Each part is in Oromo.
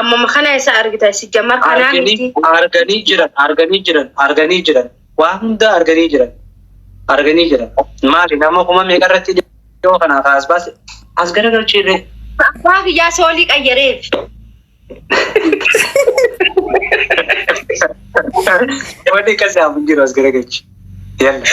amma makana isa argita si jamma kana miti arganii jiran waan hunda arganii jiran maali nama kuma meeqarratti dhiyoo kana kaas baase as garagalchiirre abbaa biyyaa soolii qayyareef wanni kasi hafu jiru as garagalchi yalla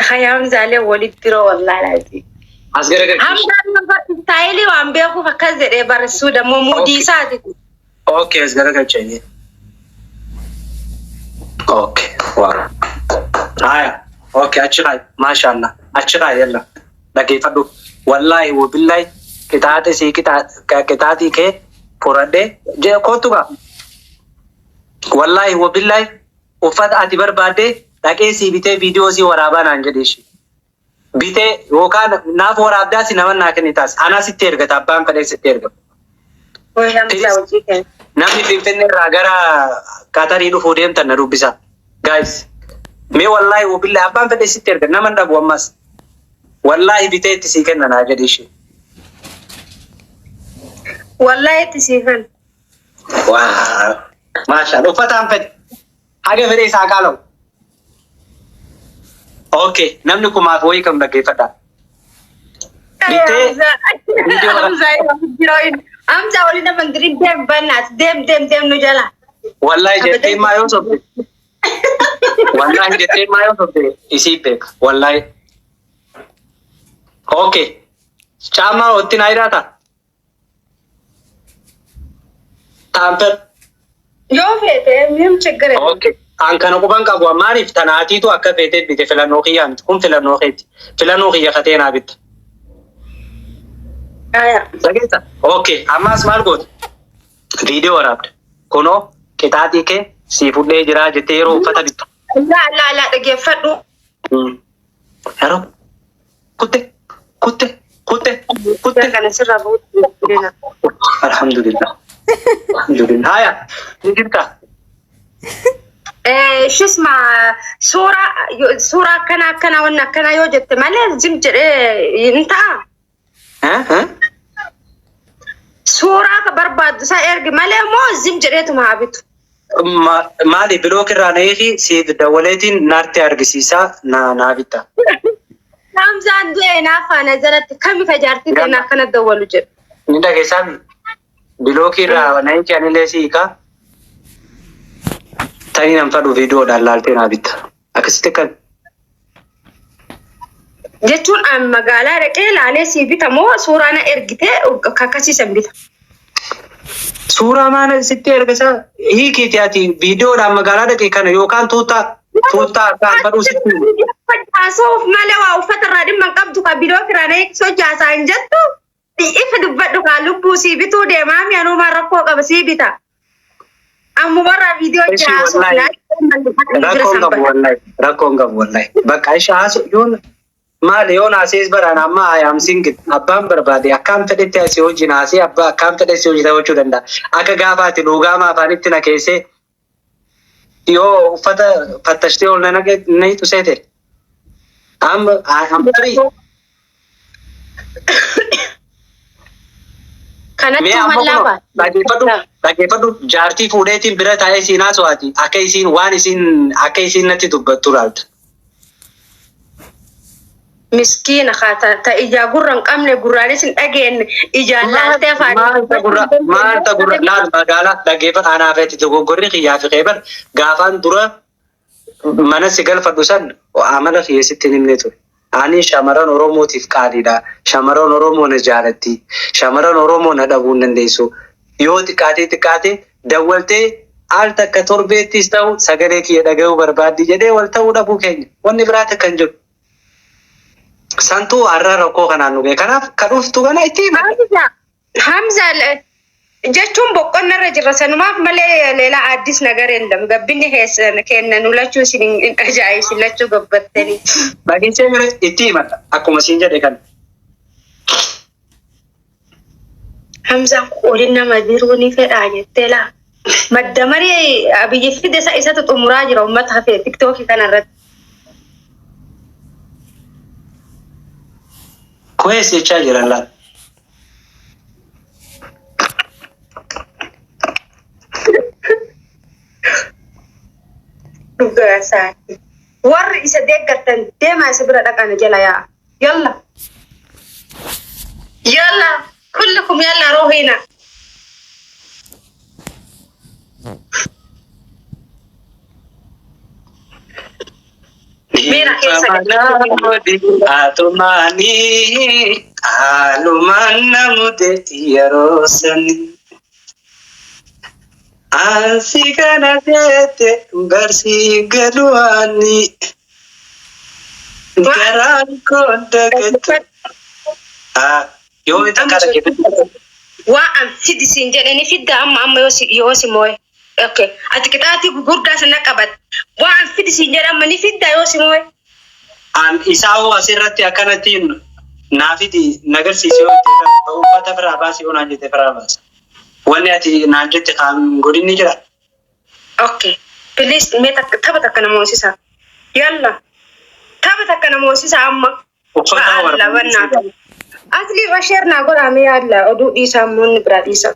khayam zale walit biro wallahi as garagalchi amdan taili wa ambeku fakaze de barsuda mumudi sati okay as garagalchi okay wow haya okay achira mashallah achira yalla dhaggeeffadhu wallahi wabillahi kitaate si kitaati ke furadhe je kotuba wallahi wabillahi uffata ati barbaadde dhaqee si bitee viidiyoo si waraabaa naan jedheeshi bitee yookaan naaf waraabdaa si nama naa kennitaas anaa sitti ergata abbaan fedhee sitti ergata. Namni Finfinnee irraa gara Qatarii dhufuu deemtan na dubbisa guys mee wallahi wabillahi abbaan fedhee sitti ergata nama dhabu ammas wallahi bitee itti si kenna naa jedheeshi wallahi itti si kenna waaw maashaa uffataan fedhe haga fedhee isaa qaalawu. Okay, namni kumaaf wayii kam dhaggeeffadha. Amsa wali na mandiri dem banat dem nu jala. Wallahi jettee maa yoo sobde. Wallahi jettee maa yoo sobde isii beek. Wallahi. Okay. Chama otti na irata. Tamper. Yo fete mim chegre. Okay. Ankana kuban qabu amaaniif tanaatiitu akka feetee bite filannoo kiyyaa miti kun filannoo keeti filannoo kiyya katee naa bitta. Dhageessa. Okay ammas maal goote viidiyoo waraabde kunoo qixaaxii kee sii fudhee jiraa jettee yeroo uffata bittu. Laa dhageeffadhu. Yeroo kutte kana sirraa bu'uudha. Alhamdulillah. Haya ni jirta. شسمع صورة كنا ونا كنا يوجد ماله زمجر انت ها صورة برباد سائر ماله مو زمجر ما عبيتو مالي بلوك الرانيخي سيد دولتين نارتي أرقسيسا نابتا نعم زان دوينا فنزلت كم فجارتي دينا كنا دولو جب ندا كيسامي بلوك الرانيخي أنا لسيكا tani nam fadu video dalaltee na bitta akasitti kan jechuun an magaalaa dhaqee laalee si bita moo suuraa na ergitee kakkasiisan bita suuraa maana sitti ergisa hiikiti ati video dhaan magaalaa dhaqee kana yookaan tuutaa kan fadu sitti asoof malee waa uffata irraa dhimma qabdu ka bidoo kirana sochaasaa hin jettu ifa dubbadhu kaa lubbuu si bituu deemaa mi'anumaa rakkoo qaba si bita أمو برا فيديو جاسو ركون قبل والله بقى إيش عاسو يون ما ليون عسيس برا ما أيام سينج أبام بربادي أكام تدت أسيوج ناسي أبا أكام تدت أسيوج توجه دندا أكا قافات لوجا ما فانيتنا كيسة يو فتشتي ولا نجد نيت وسيته أم تري dhaggeeffadhu jaartii fuudheetiin bira taa'ee siinaa so'aati akka isiin waan isiin natti dubbattu raaltu. Miskiina ta ijaa gurran qabne gurraanis hin dhageenye ijaan laaltee afaan. Maalta gurra laal magaalaa dhaggeeffadha anaafeetti dogoggorri kiyyaa fi qeebar gaafaan dura mana si galfadhu san amala keessatti hin himne ture. Ani shamaran Oromootiif qaaliidha. Shamaran Oromoo na jaalatti. Shamaran Oromoo na dhabuu hin dandeessu. Yoo xiqqaatee dawwaltee al takka torbeettis ta'u sagalee kiyya dhaga'uu barbaaddi jedhee wal ta'uu dhabuu keenya. Wanni biraatti kan jiru. Santuu har'a rakkoo kanaan nu ga'e. Kanaaf kan dhuftu kana itti hima. Hamza jechuun boqqonna irra jirra sanumaaf malee leelaa addis nagar endam gabbinni kennan ulachuu isin hin ajaa'ibsi lachuu gabbattanii. Bagichee bira itti himata akkuma siin jedhe kan. Hamzaan qooliin nama jiruu ni fedhaa jettee laa. Madda marii biyyi fide isatu xumuraa jira uummata hafee tiktookii kanarratti. Kuhees jechaa jiran laa. ساعتي ور يصدق قتن ديما يصبر دقنا جلا يلا يلا كلكم يلا روحوا هنا مين أتمنى ألومنا مدتي روسني أنسيكنا تيت برسي قدواني كران كودك يوم تكارك وأم سيدي سنجرني في الدم أما يوسي موي أوكي أتكتاتي بقردا سنكبت وأم سيدي سنجر أما نفيد يوسي موي أن إساو أسيرتي أكنتين نافدي نجر سيسيو تفرا تفرا باسي وناجي تفرا باس ونأتي ناجي تكان غوري نجرا أوكي بليز ميتك تبتك أنا موسيسا يلا تبتك أنا موسيسا أما الله ونا أصلي بشير نقول أمي الله أدو إيسا من براديسا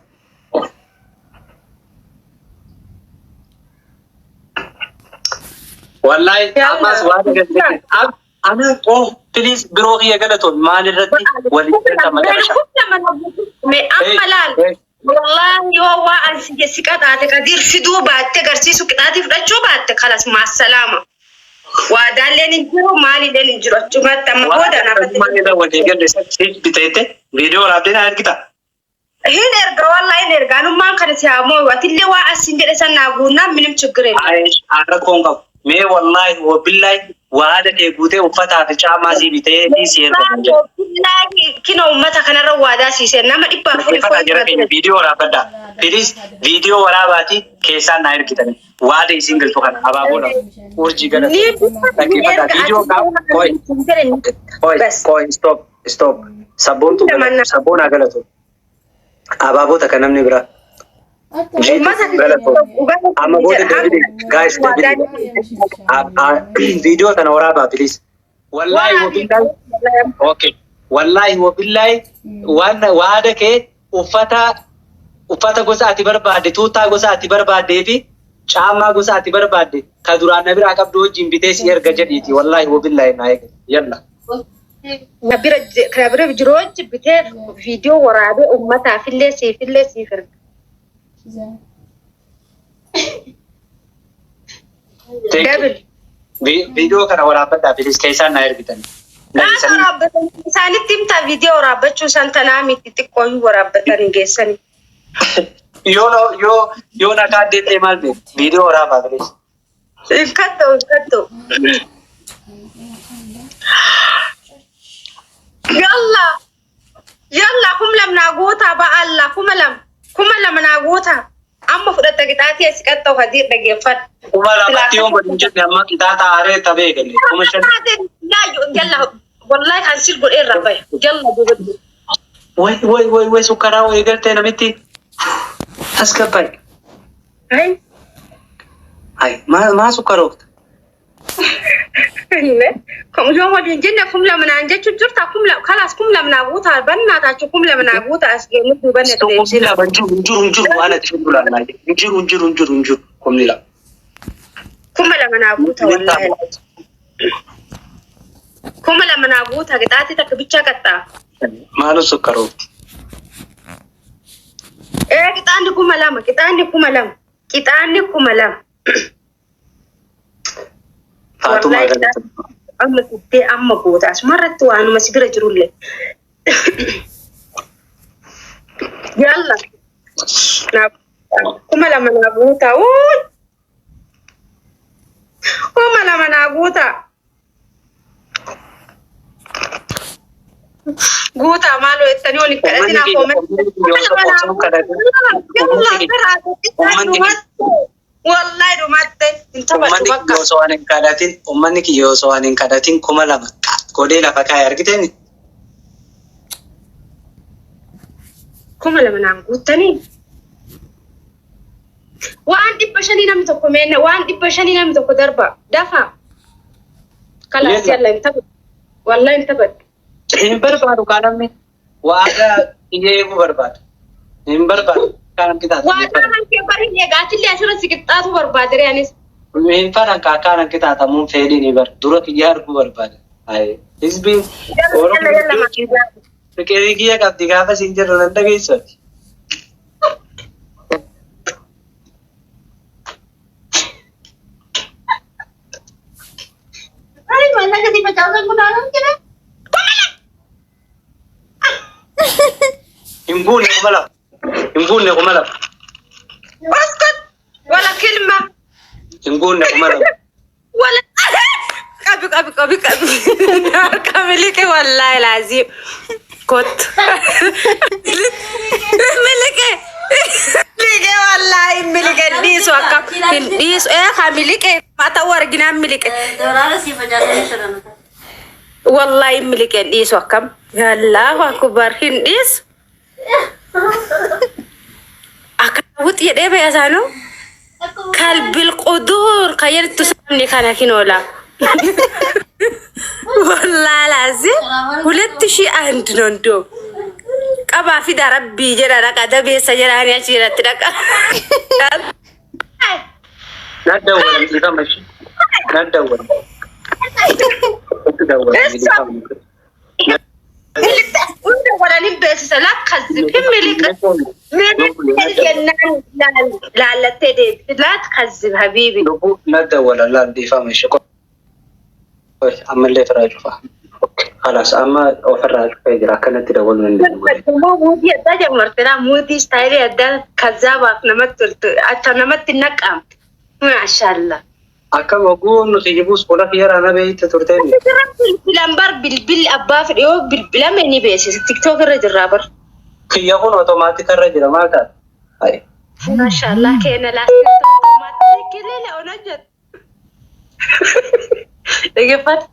والله أما سواد أنا بليز بروحي أقولتون ما نردي ولي كم أملال والله هو أنسي سكات أتكدير في دوبات تكرسيسو كتاتي فرجوا بات خلاص مع السلامة وادالين نجرو مالي لين نجرو جمعة تمام أنا بدي ما إذا وديك الرسالة بتاعته فيديو رابطين هاد كده هنا إرجع والله إرجع أنا ما كان سيامو واتيلي واسين جلسة ناقونا منهم شكرين عايش أنا كونغ مي والله وبالله وهذا كيبوته وفتح تجمع زي بتاعه سير والله كنا أمتا كنا روادا سيسنا ما دبا فولي فيديو رابطة بليز فيديو ورابطي كيسان ناير كده وهذا سينجل توكان أبغى ورجي كده لكن فتح فيديو كام كوي ستوب sabun tu sabun agak tu ababu tak kenam ni bera ama boleh David guys David video tan orang apa please wallahi wabillahi okay wallahi wabillahi wada ke ufata gosa ati barbade tuta gosa ati barbade fi chama gosa ati barbade kadura nabi akab do jimbite sier gajaditi wallahi wabillahi naik yalla كبيرة بجروج بتاع فيديو ورابي أمتها في اللي سيفر قبل فيديو كان ورابطة في الكيسان ناير بتاعي لا ورابطة ساني تيمتا فيديو ورابطة شو سانتنامي تتكوي ورابطة نجسني يو نكاد دي مال بي فيديو ورابطة كتو يلا كم لم ناقوتها بقى الله كم لم ناقوتها أما فرت كتاتي أسكت وهدير دقيفت كم لم تيوم بدنجت لما كتاتا عاري تبي كني لا يلا والله هنسير قول إيه ربي يلا وي سكرا ويقلت أنا متي أسكبي هاي ما سكروت كم يوم ودين جنة كم لما نانجت شجرتها كم لا خلاص كم لما نابوتها بنا تاچو كم لما نابوتها أسجع نبي بنا تلين لا بنجر وأنا تشوفه لا نجر كم لا كم لما نابوتها والله كم لما نابوتها قطعتي تكبيتشا قطع ما له سكروت إيه قطعني كم لما والله أما كنتي أما قوتاش مرة وأنا ما سبيرة جرولة يلا كم لما نابوتا كم لما نابوتا قوتا مالو التنيوني كأننا والله رمات انتبه شبكة أمني كي يوسوانين كاداتين كم لما كودي لا فكاي أركتني كم لما نعقوتني وأنت بشني نم تكمين وأنت بشني نم تك دربا دفع خلاص يلا انتبه والله انتبه هم برباد وكلامي وهذا يجيبه برباد هم برباد كلام كذا وأنا هم كبرين يا قاتل لي أشوف سكتات وبرباد يعني من فرق كان كده تمون فعلين يبر دورك ياركو برباد هاي حزبي يلا فكريكيا قد دقافة سنجر رندا كيسا Ay, mana kasi pacawan ko na lang kina. ينقول لكم ملك اسكت ولا كلمة ينقول لكم ملك ولا كابي كاملك والله العظيم كنت ملكة ملكة والله ملكة ديس وكم ديس ايه كاملك ما تور جنان ملكة والله ملكة ديس وكم يا الله أكبر هنديس أكاوت يدي بياسانو كلب القدور كير تسمني كان كينولا والله لازم ولدت شيء عند نندو كابا في دربي جرا كذا بيسا جراني أشيرة ترك لا تدور أنت ماشي لا تدور ولا نبي لا تخزب كم ملك لا تدي لا تخزب حبيبي لا تدور لا دي فماشي أما اللي تراجع فهم خلاص أما أفرج فيدرا كانت تدور من مو مودي أتاجا مرتنا مودي ستايلي أدل كذاب أتنمت النكام ما شاء الله أكم أقول نخيبوس ولا خيار أنا بيت تورتين بالأمبار بالبل أبا في اليوم بالبلا مني بيس تيك توك الرجل رابر خيارون أوتوماتيك الرجل ما كان أي ما شاء الله كأنه لا أوتوماتيك كله لا ونجد دقيقة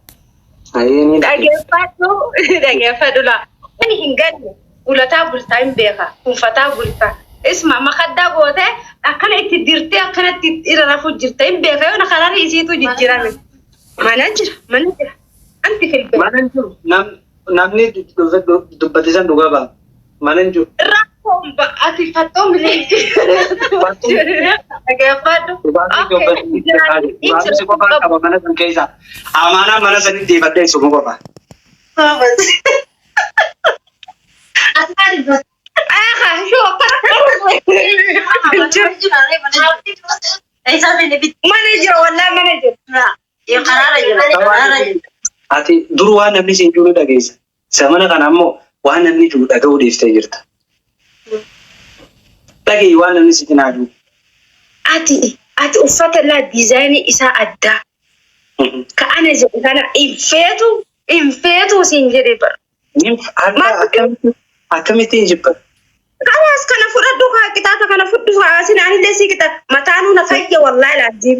أيني دقيقة لا أنا هنقول ولا تابل تايم بيها وفتابل تا اسمع ما خدا قوته أكلت تديرتي أكلت إذا نفوت جرتين بيها وأنا خلاني يسيتو جيراني ما نجر أنت في البيت ما ننجو نمني دبتيزان دوغابا ما ننجو رقم بقى فتوم ليه أمانة mana seni dibadai semua apa? Manager wala manager. Yung karara. Ati duru waan namni siin jiru dhageessa. Samana kana ammoo waan namni jiru dhaga'uu dhiiftee jirta. Dhagee waan namni si cinaa jiru. Ati uffata laa diizaayinii isaa addaa. Ka ana jedhu kana infeetu siin jedhee bara. Akkamittiin jibba? Kanas kana fudhadhu kaa kitaaba kana fudhu haasin anillee si kita mataanuu na fayya wallahi laajjiin.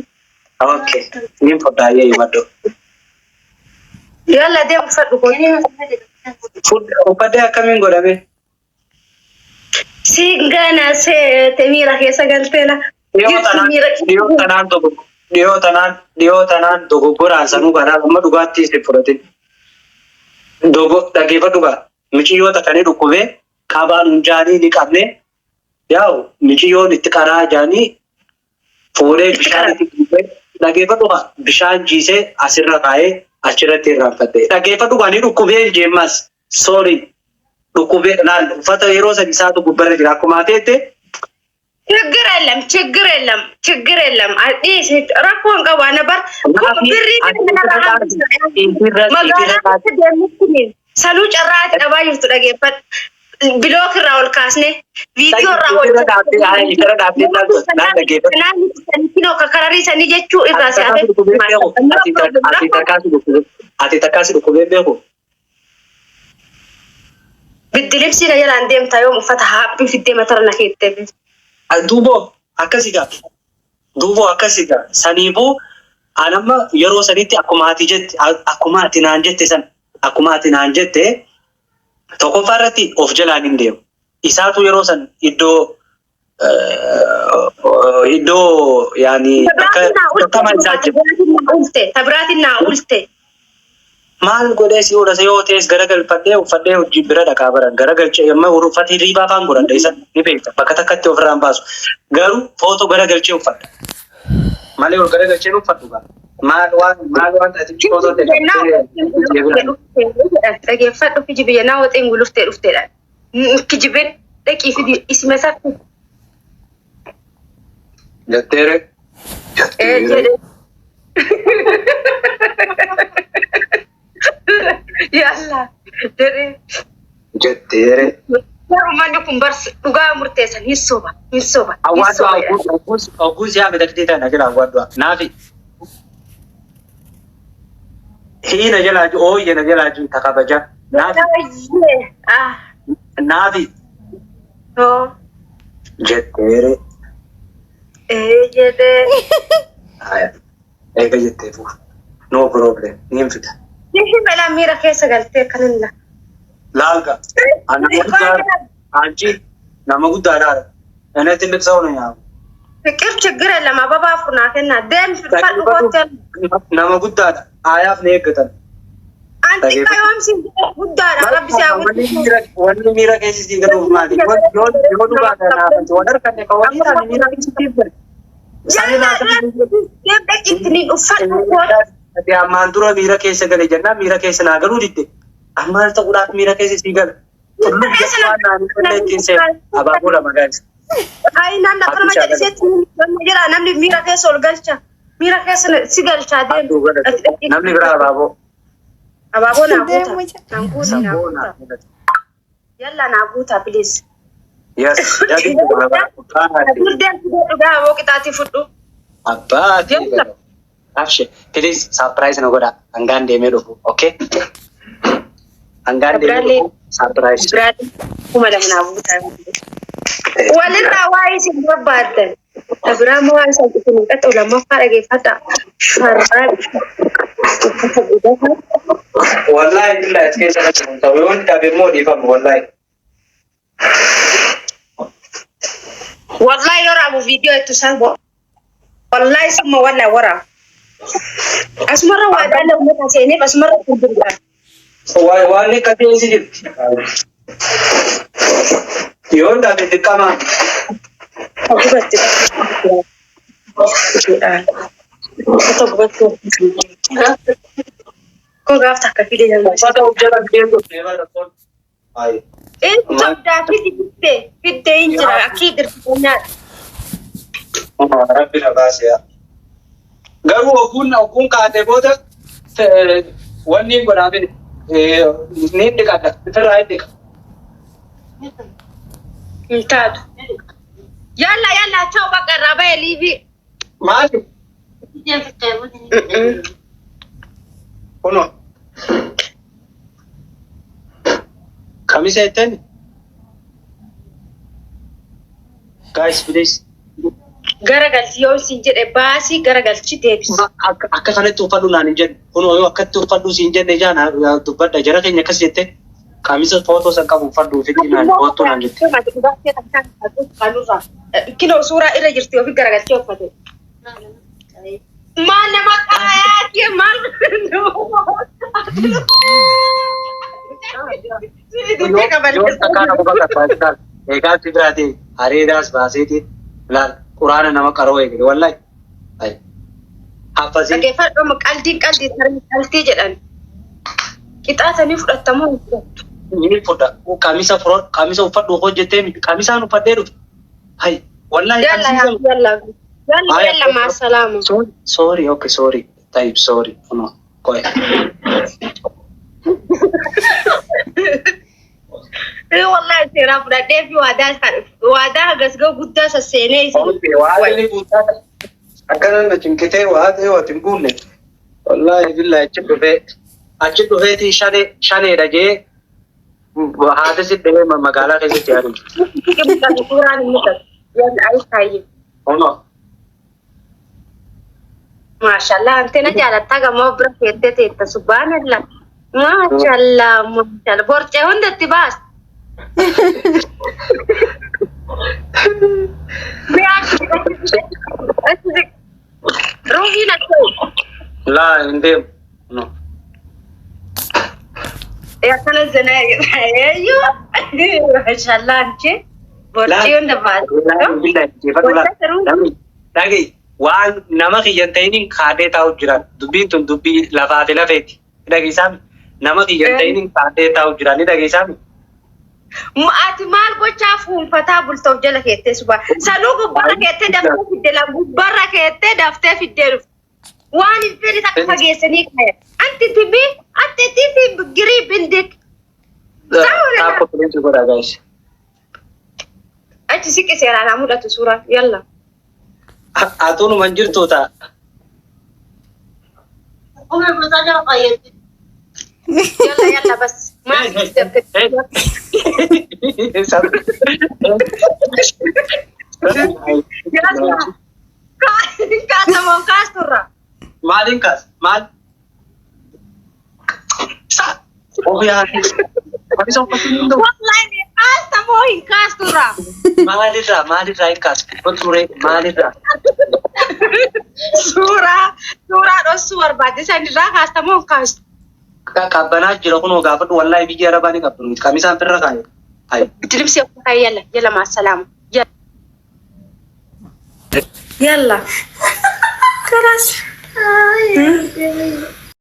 Okay. Nin foddaayee himadhu. Yalla deemu fudhadhu kooti. Uffata akkamiin godhame? Singana seete miira keessa galteela. Dhiyoo tanaan dogoggoraan sanuu kanaa amma dhugaatti isin fudhatin. Dhageeffadhu gaa. Miciyyoota kanii dhukkubee qabaan jaanii ni qabne yaa'u miciyyoon itti qaraa jaanii fuudhee bishaan itti dhiibee dhageeffadhu gaa. Bishaan jiisee asirra kaa'ee achirratti irraanfatte. Dhageeffadhu gaa ni dhukkubee jeemmas soorii dhukkubee laal uffata yeroo sadi isaatu gubbarra jira akkuma ateette. ችግር የለም አዲስ ራኮን ቀባነ በር ብሪ ሰሉ ጨራት ደባ ይፍቱ ደገፈት ብሎክ ራውል ካስኔ ቪዲዮ ራውል ነው ከከራሪ ሰኒ ጀቹ ኢራሲ ati takkaasi dhukkubee beeku. Biddilibsi na jala andeem taayoo uffata haaphi fiddee matara na keettee. Duuboo akkasigaa saniibuu anamma yeroo sanitti akkuma ati naan jette tokkoffaa irratti of jalaan hin deemu. Isaatu yeroo san iddoo yaani tamaa isaa jiru. Tabiraatiin naa ulte. Maal godhee si oolase yoo ta'es garagalfadhee uffadhee hojii bira dhaqaa baran garagalchee yemmuu uffati riibaa faan godhadha isa ni beekta bakka takkatti ofirraan baasu garuu footoo garagalchee uffadha. malee ol gara galchee uffatu qaba. Maal waan ati footoo ta'e. Dhageeffadhu kijibee naa waxeen guluftee dhufteedha. Kijibeen dhaqii fi isma isaatti. Jetteere. Jedhe. Yalla jedhe. Jetteere. Uummanni kun barsi dhugaa murteessan hin soba. Awwaaddu Awwaas yaa midhagdee tana jira awwaaddu naafi. Hiina jalaa jiru ooyye na jalaa jiru takabaja naafi. Jetteere. Jedhe. Eega jettee fuuf. No problem. Niin fida. Nihi mela miira keessa galtee kanilla. Laalga. Anchi nama guddaadhaadha. Inni tilliqsa oolu nyaama. Fiqir chigira lama babaa funaa kennaa. Deem fidfadhu hotel. Nama guddaadha. Aayaaf ni eeggatan. Anti qayoomsi guddaadha. Rabbi isaa wanni miira keessisii galuuf maali? Yoo dhugaa kanaaf waan harkanne kan waliin isaanii miira keessisiif gale. Ammaan dura miira keessa gale jennaan miira keessa naa galuu didde. Ammaan ta'uudhaaf miira keessa sii gala. Tulluu waan naannoo qollee ittiin seenu abaaboo lama gaasi. Ayi naannoo qalma jedhiseetti jira namni miira keessa ol galcha. Miira keessa si galchaa deemu. Namni biraa abaaboo. Abaaboo naa guuta. Yalla naa guuta please. Yes, jadi dhugaa moo qixaati fudhu. Abbaati. Abshee, please surprise na godha. Hangaan deemee dhufu, okay? Hangaan deemee dhufu surprise. Kuma lama naa guuta. Walirraa waa'ee isin barbaaddan. Abiraam waan isaan isin qaxxu lammaffaa dhageeffadha. Sharraa. Wallahi billahi es keessa natti mun ta'u yoo dhabe immoo dhiifamu wallahi. Wallahi yoramu video itu salbo. Wallahi sama wala wara. Asmara wa dala umata sene asmara kudurga. Wani kati isi jir. Yon da be kama. Aku basti. Atau betul. Kau gafta kafile yang masih. Pada ujala game tu flavor betul. Hai. Jabda fidde injira akid punya. Rabbi nabas ya. Garu okun kaate booda wanni godhame ni dhiqadha firraa dhiqa. Intaatu. Yalla ciao bakka rabaa liivi. Maali? Kuno. Kamisa etten? Guys, please. Garagalchi yoo isin jedhe baasii garagalchi deebisi. Akka kanatti uffadhu naan hin jedhu. Kun yoo akkatti uffadhu siin jedhe jaan dubbadha. Jara keenya akkas jette kamisa footoo san qabu uffadhu ofitti naan footoo naan jette. Kinoo suuraa irra jirti ofi garagalchee uffate. Maal nama qaayaa maal? Egaa Tigraati areedaas baaseeti laal quraana nama qaroo eegale wallahi. Haffasii. Dhaggeeffadhu qalbii jedhan. Qixaatanii fudhatamuu hin fudhattu. Ni fudha. Kamisa uffadhu hojjettee kamisaan uffadhee dhufe. Hai wallahi. Yalla maasalaama. Sorry, okay, sorry. Type sorry. No, go ahead. Wallahi seera fudhadhee fi waadaa hagasgoo guddaa sasseenee Waadni guutaa akkana na cinkitee waadee watin buunne. Wallahi billahi achi dhufeeti shaneedha jee haadha si dhahee magaalaa keessatti yaadu. Suuraan inni qabu. Yalla ayis kaayyee. Ono. Mashallah, antena jaalatta gamoo bira keettee teetta subhaanallah. Mashallah. Borcee hundatti baas. Ruuhiin akkoo. Laa hin deemu. No. Akkana zanaa eeyyuu. Mashallah anche. Borcee hunda baas. Dhaga'i waan nama kiyyan ta'iniin kaadee taa'u jiran dubbiin tun dubbii lafaati lafeeti dhageessaami nama kiyyan ta'iniin kaadee taa'u jiran ni dhageessaami. Ati maal gochaa fuunfataa bultoof jala keettee suba sanuu gubbarra keettee daftee fiddee la gubbarra keettee daftee fiddee dhufte waan hin fedhi takka fageessanii ka'e anti tibi girii bindik. Taakko tulinsi godha gaa'is. Achi siqqi seeraan haa mul'atu suuraa yalla. Atuun man jirtu ta'a. Yalla bas. Kaasamoo kaasturra. Maaliin kaas? Maal? Wallahi kaasamoo hin kaasturra. Maalirraa hin kaas? Ture maalirraa? Suuraa dhossuu barbaachisan irraa kaasamoo hin kaastu. Qabbanaa jira kunoo gaafadhu wallahi biyya arabaa ni qabdu kamisaan firra kaaye. Dilibsi akka yalla maasalaama. Yalla. Karas.